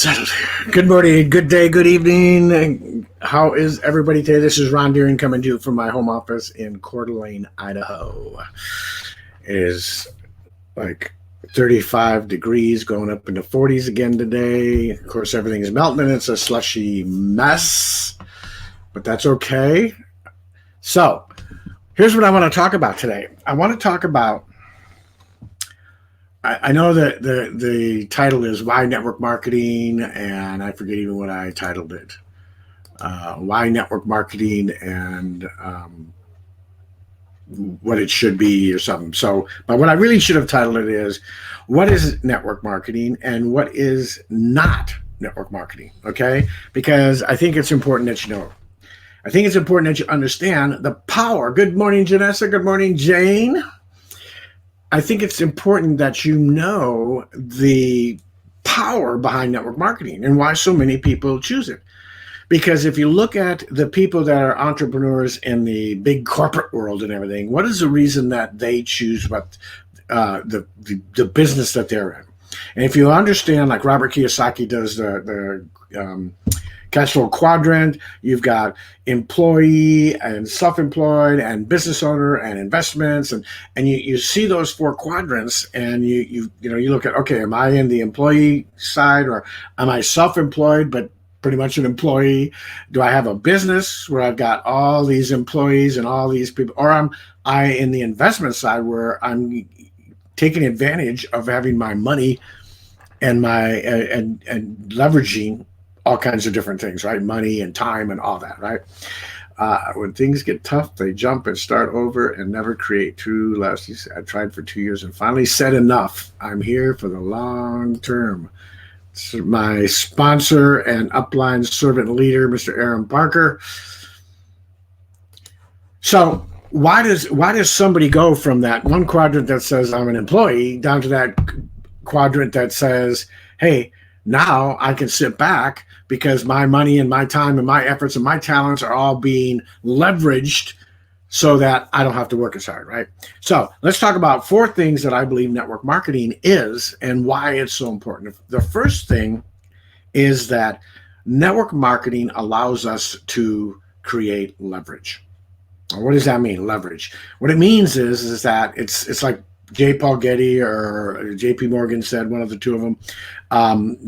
Settled. Good morning, good day, good evening. How is everybody today? This is Ron Deering coming to you from my home office in Coeur d'Alene, Idaho. It is like 35 degrees, going up into 40s again today. Of course, everything is melting and it's a slushy mess, but that's okay. So, here's what I want to talk about today. I want to talk about I know that the title is Why Network Marketing, and I forget even what I titled it. Why Network Marketing and what it should be or something. So, but what I really should have titled it is What is Network Marketing and What is Not Network Marketing? Okay? Because I think it's important that you know. I think it's important that you understand the power. Good morning, Janessa. Good morning, Jane. I think it's important that you know the power behind network marketing and why so many people choose it. Because if you look at the people that are entrepreneurs in the big corporate world and everything, what is the reason that they choose what the business that they're in? And if you understand, like Robert Kiyosaki does the cash flow quadrant, you've got employee and self-employed and business owner and investments, and you see those four quadrants, and you look at, okay, am I in the employee side, or am I self-employed but pretty much an employee? Do I have a business where I've got all these employees and all these people, or am I in the investment side where I'm taking advantage of having my money and my and leveraging all kinds of different things, right? Money and time and all that, right? When things get tough, they jump and start over and never create true lasting. I tried for 2 years and finally said enough. I'm here for the long term. It's my sponsor and upline servant leader, Mr. Aaron Parker. So why does somebody go from that one quadrant that says I'm an employee down to that quadrant that says, hey, now I can sit back because my money and my time and my efforts and my talents are all being leveraged so that I don't have to work as hard, right? So let's talk about 4 things that I believe network marketing is and why it's so important. The first thing is that network marketing allows us to create leverage. What does that mean, leverage? What it means is that it's like J. Paul Getty or J.P. Morgan said, one of the two of them,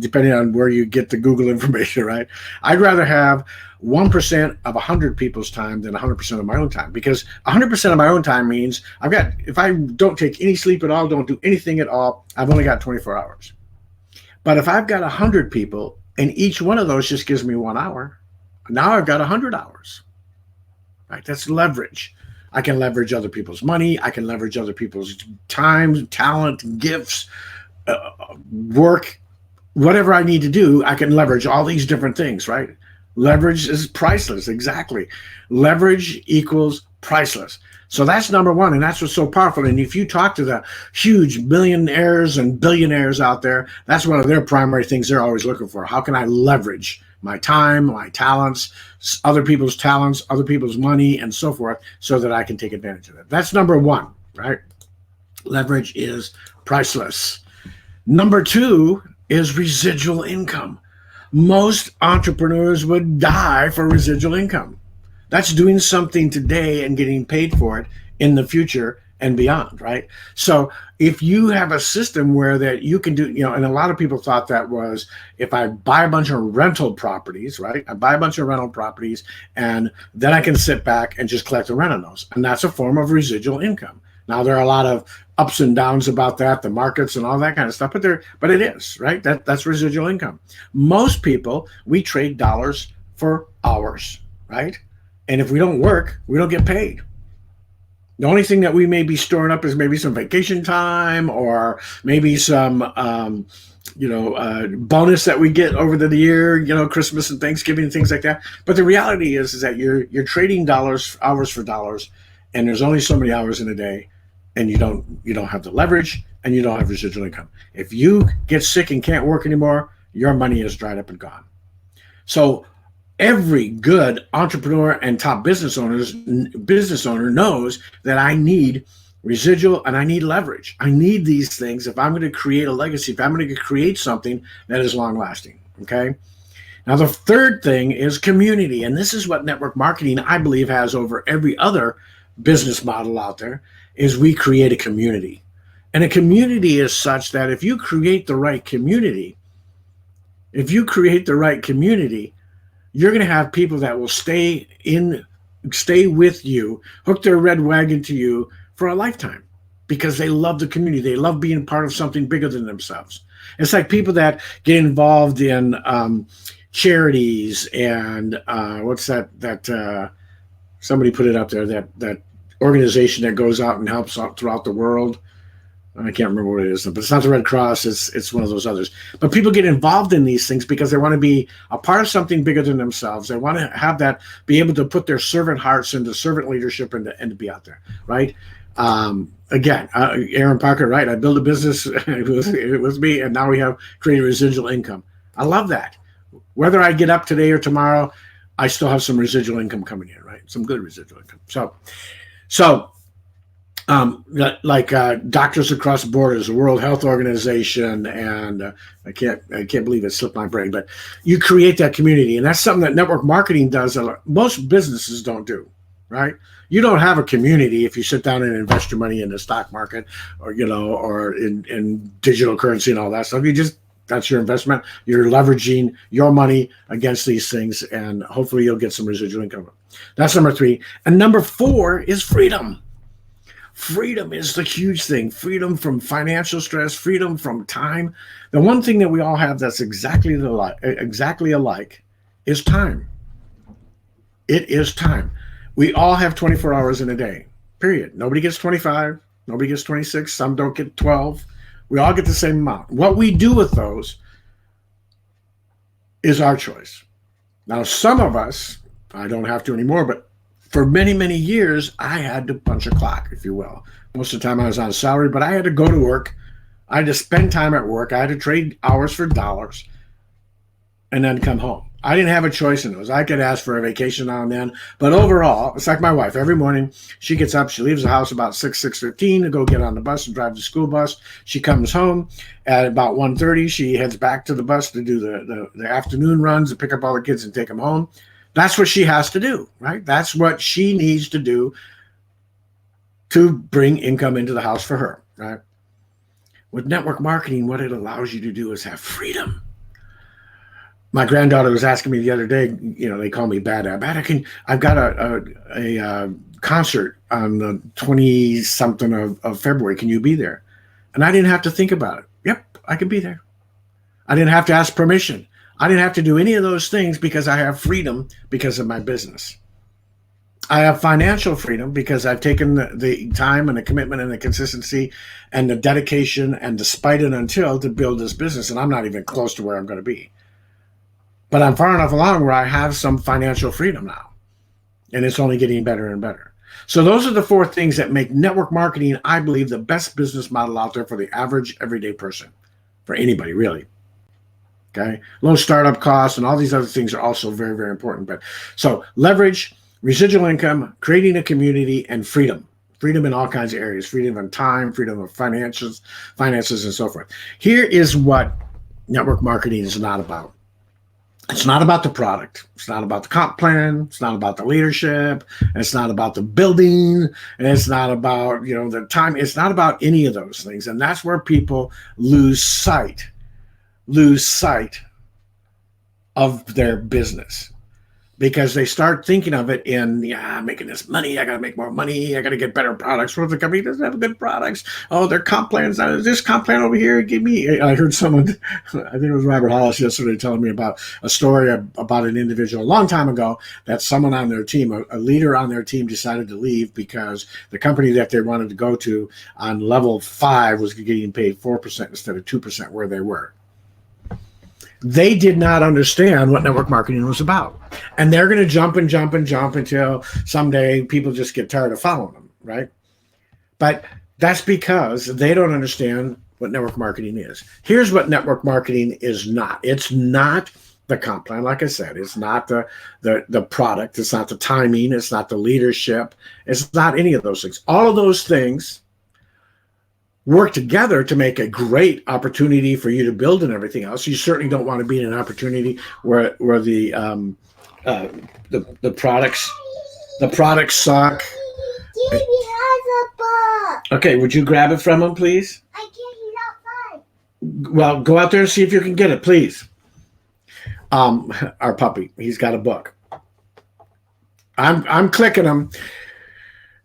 depending on where you get the Google information, right? I'd rather have 1% of 100 people's time than 100% of my own time, because 100% of my own time means if I don't take any sleep at all, don't do anything at all, I've only got 24 hours. But if I've got 100 people and each one of those just gives me 1 hour, now I've got 100 hours, right? That's leverage. I can leverage other people's money. I can leverage other people's time, talent, gifts, work, whatever I need to do. I can leverage all these different things, right? Leverage is priceless. Exactly. Leverage equals priceless. So that's number one. And that's what's so powerful. And if you talk to the huge millionaires and billionaires out there, that's one of their primary things they're always looking for. How can I leverage my time, my talents, other people's talents, other people's money, and so forth, so that I can take advantage of it? That's number one, right? Leverage is priceless. Number 2 is residual income. Most entrepreneurs would die for residual income. That's doing something today and getting paid for it in the future and beyond, right? So if you have a system where that you can do, and a lot of people thought that was, if I buy a bunch of rental properties, right? I buy a bunch of rental properties and then I can sit back and just collect the rent on those. And that's a form of residual income. Now, there are a lot of ups and downs about that, the markets and all that kind of stuff, but it is, right? That's residual income. Most people, we trade dollars for hours, right? And if we don't work, we don't get paid. The only thing that we may be storing up is maybe some vacation time, or maybe some, bonus that we get over the year, Christmas and Thanksgiving and things like that. But the reality is that you're trading hours for dollars, and there's only so many hours in a day, and you don't have the leverage, and you don't have residual income. If you get sick and can't work anymore, your money is dried up and gone. So every good entrepreneur and top business owner knows that I need residual and I need leverage. I need these things if I'm going to create a legacy, if I'm going to create something that is long lasting. Okay. Now, the third thing is community. And this is what network marketing, I believe, has over every other business model out there, is we create a community. And a community is such that if you create the right community, you're going to have people that will stay with you, hook their red wagon to you for a lifetime because they love the community. They love being part of something bigger than themselves. It's like people that get involved in charities and what's that somebody put it up there, that organization that goes out and helps out throughout the world. I can't remember what it is, but it's not the Red Cross. It's one of those others. But people get involved in these things because they want to be a part of something bigger than themselves. They want to have that, be able to put their servant hearts into servant leadership and to be out there, right? Again, Aaron Parker, right? I built a business. It was me, and now we have created residual income. I love that. Whether I get up today or tomorrow, I still have some residual income coming in, right? Some good residual income. So. Like Doctors Across Borders, the World Health Organization, and I can't believe it slipped my brain, but you create that community, and that's something that network marketing does that most businesses don't do, right? You don't have a community if you sit down and invest your money in the stock market, or or in digital currency and all that stuff. That's your investment. You're leveraging your money against these things, and hopefully you'll get some residual income. That's number 3. And number 4 is freedom. Freedom is the huge thing. Freedom from financial stress, freedom from time. The one thing that we all have that's exactly alike is time. It is time. We all have 24 hours in a day, period. Nobody gets 25. Nobody gets 26. Some don't get 12. We all get the same amount. What we do with those is our choice. Now, some of us, I don't have to anymore, but for many, many years, I had to punch a clock, if you will. Most of the time I was on salary, but I had to go to work. I had to spend time at work. I had to trade hours for dollars and then come home. I didn't have a choice in those. I could ask for a vacation now and then. But overall, it's like my wife. Every morning, she gets up. She leaves the house about 6:15 to go get on the bus and drive the school bus. She comes home at about 1:30. She heads back to the bus to do the afternoon runs to pick up all the kids and take them home. That's what she has to do, right? That's what she needs to do to bring income into the house for her, right? With network marketing, what it allows you to do is have freedom. My granddaughter was asking me the other day, they call me Bad. I've got a concert on the 20-something of February. Can you be there? And I didn't have to think about it. Yep, I can be there. I didn't have to ask permission. I didn't have to do any of those things because I have freedom because of my business. I have financial freedom because I've taken the time and the commitment and the consistency and the dedication and despite and until to build this business. And I'm not even close to where I'm going to be. But I'm far enough along where I have some financial freedom now. And it's only getting better and better. So those are the 4 things that make network marketing, I believe, the best business model out there for the average everyday person, for anybody, really. Okay, low startup costs and all these other things are also very, very important. But so leverage, residual income, creating a community, and freedom. Freedom in all kinds of areas. Freedom in time, freedom of finances, and so forth. Here is what network marketing is not about. It's not about the product. It's not about the comp plan. It's not about the leadership. It's not about the building. And it's not about the time. It's not about any of those things. And that's where people lose sight of their business because they start thinking of it in, I'm making this money. I got to make more money. I got to get better products. What if the company doesn't have good products? Oh, their comp plans. This comp plan over here. Give me. I heard someone, I think it was Robert Hollis yesterday, telling me about a story about an individual a long time ago that someone on their team, a leader on their team, decided to leave because the company that they wanted to go to on level 5 was getting paid 4% instead of 2% where they were. They did not understand what network marketing was about. And they're going to jump until someday people just get tired of following them, right? But that's because they don't understand what network marketing is. Here's what network marketing is not. It's not the comp plan, like I said. It's not the product. It's not the timing. It's not the leadership. It's not any of those things. All of those things work together to make a great opportunity for you to build and everything else. You certainly don't want to be in an opportunity where the products suck. Davey has a book. Okay, would you grab it from him, please? I can't. He's outside. Well, go out there and see if you can get it, please. Our puppy, he's got a book. I'm clicking him.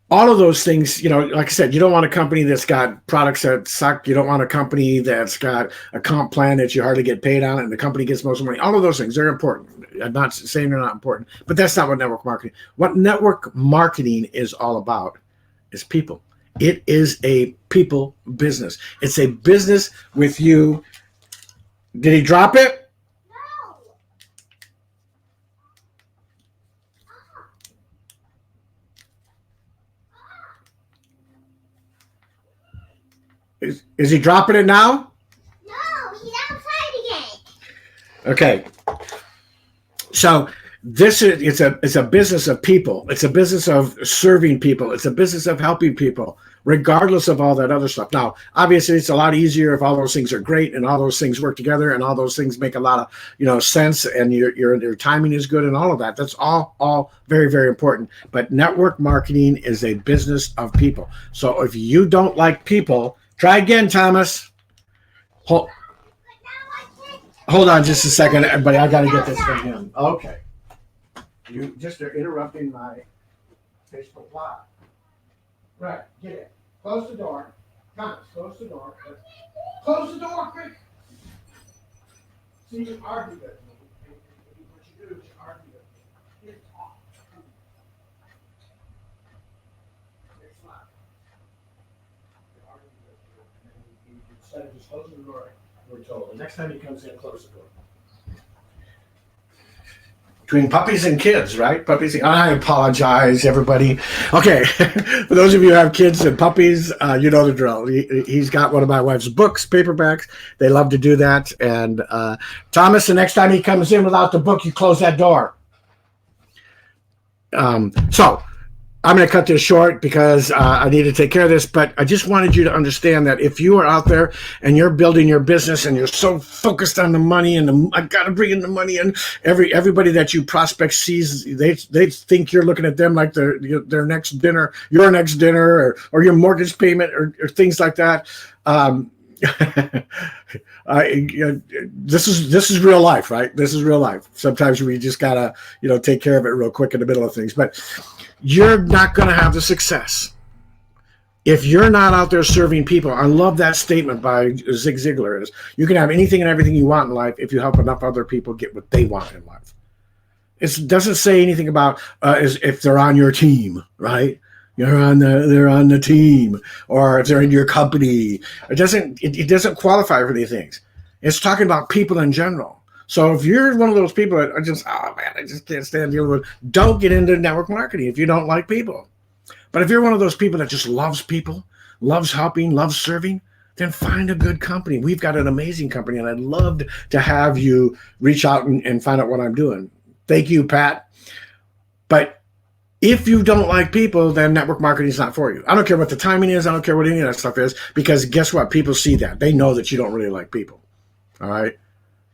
All of those things, like I said, you don't want a company that's got products that suck. You don't want a company that's got a comp plan that you hardly get paid on, and the company gets most of the money. All of those things, they're important. I'm not saying they're not important, but that's not what network marketing. What network marketing is all about is people. It is a people business. It's a business with you. Did he drop it? Is he dropping it now? No, he's outside again. Okay. So it's a business of people. It's a business of serving people. It's a business of helping people, regardless of all that other stuff. Now, obviously, it's a lot easier if all those things are great and all those things work together and all those things make a lot of sense and your timing is good and all of that. That's all very, very important. But network marketing is a business of people. So if you don't like people, try again, Thomas. Hold on just a second, everybody. I got to get this from him. Okay. You just are interrupting my Facebook Live. Right. Get it. Close the door. Thomas, close the door. Close the door, quick. See, you argue with me. What you do is you argue with me. Get off. It's not. Instead of just closing the door, we're told. The next time he comes in, close the door. Between puppies and kids, right? I apologize, everybody. Okay, for those of you who have kids and puppies, you know the drill. He's got one of my wife's books, paperbacks. They love to do that. And Thomas, the next time he comes in without the book, you close that door. So I'm going to cut this short because I need to take care of this, but I just wanted you to understand that if you are out there and you're building your business and you're so focused on the money and I got to bring in the money, and everybody that you prospect sees, they think you're looking at them like their next dinner, your next dinner, or your mortgage payment or things like that. This is real life, right? This is real life. Sometimes we just gotta, take care of it real quick in the middle of things, but you're not going to have the success if you're not out there serving people. I love that statement by Zig Ziglar is you can have anything and everything you want in life if you help enough other people get what they want in life. It doesn't say anything about if they're on your team, right? They're on the team, or if they're in your company. It doesn't qualify for these things. It's talking about people in general. So if you're one of those people that are just, I just can't stand dealing with, don't get into network marketing if you don't like people. But if you're one of those people that just loves people, loves helping, loves serving, then find a good company. We've got an amazing company, and I'd love to have you reach out and find out what I'm doing. Thank you, Pat. But if you don't like people, then network marketing is not for you. I don't care what the timing is. I don't care what any of that stuff is, because guess what? People see that. They know that you don't really like people. All right?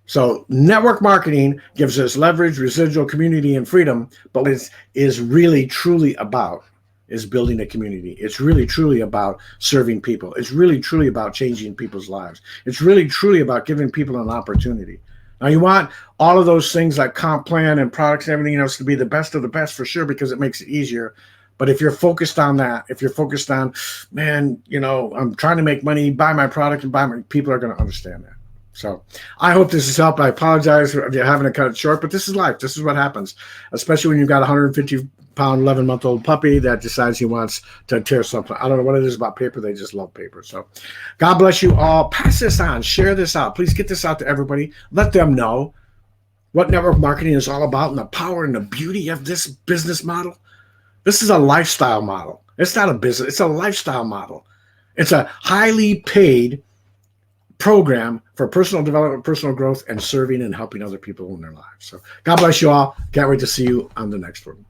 So network marketing gives us leverage, residual, community, and freedom, but what it is really truly about is building a community. It's really truly about serving people. It's really truly about changing people's lives. It's really truly about giving people an opportunity. Now, you want all of those things like comp plan and products and everything else to be the best of the best for sure, because it makes it easier. But if you're focused on that, if you're focused on, man, I'm trying to make money, buy my product and buy my, people are going to understand that. So I hope this has helped. I apologize for having to cut it short, but this is life. This is what happens, especially when you've got a 150-pound, 11-month-old puppy that decides he wants to tear something. I don't know what it is about paper. They just love paper. So God bless you all. Pass this on. Share this out. Please get this out to everybody. Let them know what network marketing is all about and the power and the beauty of this business model. This is a lifestyle model. It's not a business. It's a lifestyle model. It's a highly paid program for personal development, personal growth, and serving and helping other people in their lives. So God bless you all. Can't wait to see you on the next one.